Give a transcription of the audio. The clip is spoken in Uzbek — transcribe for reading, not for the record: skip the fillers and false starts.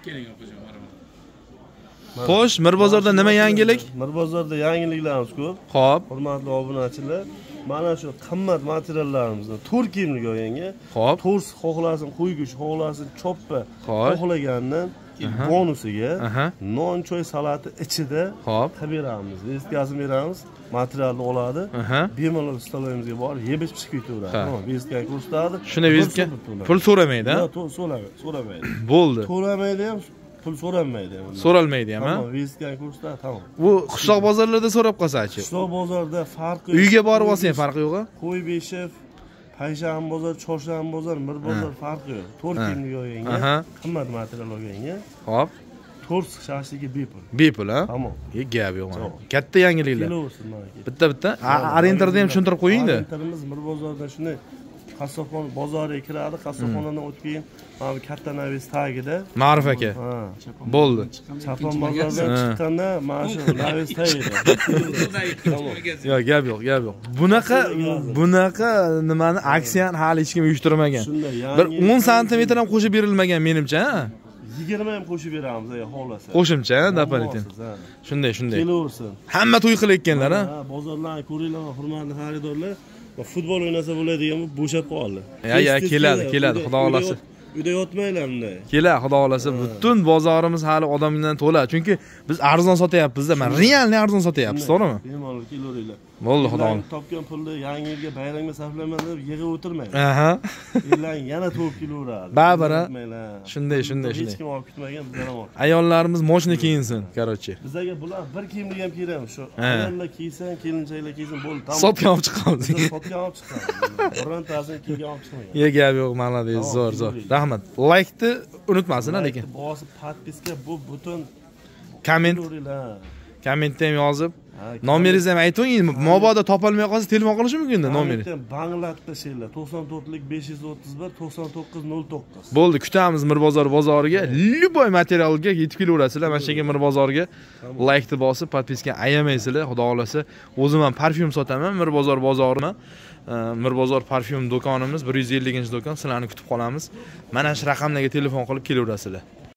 Keling opajon, marhamat. Xo'sh, Mirbozorda nima yangilik? Mirbozorda yangiliklarimiz ko'p. Xo'p. Hurmatli obunachilar, mana shu qimmat materiallarimizni 4 kiyimlik olganga, Xo'p. to'rs xohlasin qo'ygich, xohlasin choppa, Xo'p. xohlagandan bonusiga non choy salati ichida Xo'p. qilib beramiz. Vestkasini beramiz, materialni oladi. Bemalol stolayimizga borib, yeb ichib chiqib ketaveradi. Tamam, vestkani ko'rsatadi. Shuni vestka pul so'ramaydi, ha? Yo'q, so'ramaydi. Bo'ldi. To'lamaydi ham, pul so'ramaydi ham. So'ralmaydi ham, ha? Tamam, vestkani ko'rsatadi, tamam. Bu qishloq bozorlarda so'rab qolsa-chi? Qishloq bozorda farqi yo'q. Uyga borib olsang farqi yo'q-a? Qo'ybeshev, Payshanba bozor, Chorshanba bozor, Mirbozor farqi yo'q. 4 kiyimlik olganga, qimmat material olganga, Xo'p. to'rs shashligi bepul. Bepul, ha? Tamam. Gap yo'q mana. Katta yangiliklar. Kelaversin mana. Bitta. Arentarni ham tushuntirib qo'ying-da. Arentarimiz Mirbozorda shuni qassobxona bozoriga kiradi, qassobxonadan o'tib keyin mana bu katta navis tagida. Ma'ruf aka. Bo'ldi. Chapon bozordan chiqqanda mana shu navis tagida. Yo'q, gap yo'q. Bunaqa nimani aksiyani hali hech kim uyushtirmagan. Bir 10 santimetr ham qo'shib berilmagan menimcha, ha? 20 ham qo'shib beramiz, xohlasa. Qo'shimcha, doполнительно. Shunday. Kelaversin. Hamma to'y qilayotganlar, ha? Bozorlarni ko'ringlar, hurmatli xaridorlar. Futbol o'ynasa bo'ladigan bo'shab qoldi. Keladi, xudo xolasa. Uyda yotmaylar bunday. Xudo xolasa, butun bozorimiz hali odamdan to'la. Chunki biz arzon sotyapmiz-da, men realni arzon sotyapmiz, to'g'rimi? Bemalol kelaveringlar. Bo'ldi, xudo xolasa. Topgan pulni yangi yilga bayramga sarflayman deb yig'ib o'tirmang. Yillarni yana to'p kelaveradi. Ba'bara. Shunday. Hech kim olib kutmagan bizlar ham. Ayollarimiz moshina kiyinsin, короче. Bizlarga bular bir kiyimlik ham kerakmi? Shu ayollar kiysin, kelinchaklar kiysin, bo'ldi, tamom. Sotgan olib chiqamiz. Sotgan olib chiqamiz. Birontasini kiygan olib chiqmagan. Gap yo'q, malades, zo'r. Rahmat. Like-ni unutmasin, lekin. Bosib, podpiska bu butun kommentda ham yozib, nomeringizni ham ayting. Mabodo topolmay qolsa telefon qilish mumkin-da nomeringiz. Bangladda she'rlar 94lik 531 9909. Bo'ldi, kutamiz Mirbozor bozoriga. Любой materialga yetib kelaverasizlar. Mana shu yerga Mirbozorga like-ni bosib, podpiskani ayamaysizlar, xudo xolasa. O'zim ham parfyum sotaman, Mirbozor bozorima. Mirbozor parfyum do'konimiz 150-do'kon. Sizlarni kutib qolamiz. Mana shu raqamlarga telefon qilib kelaverasizlar.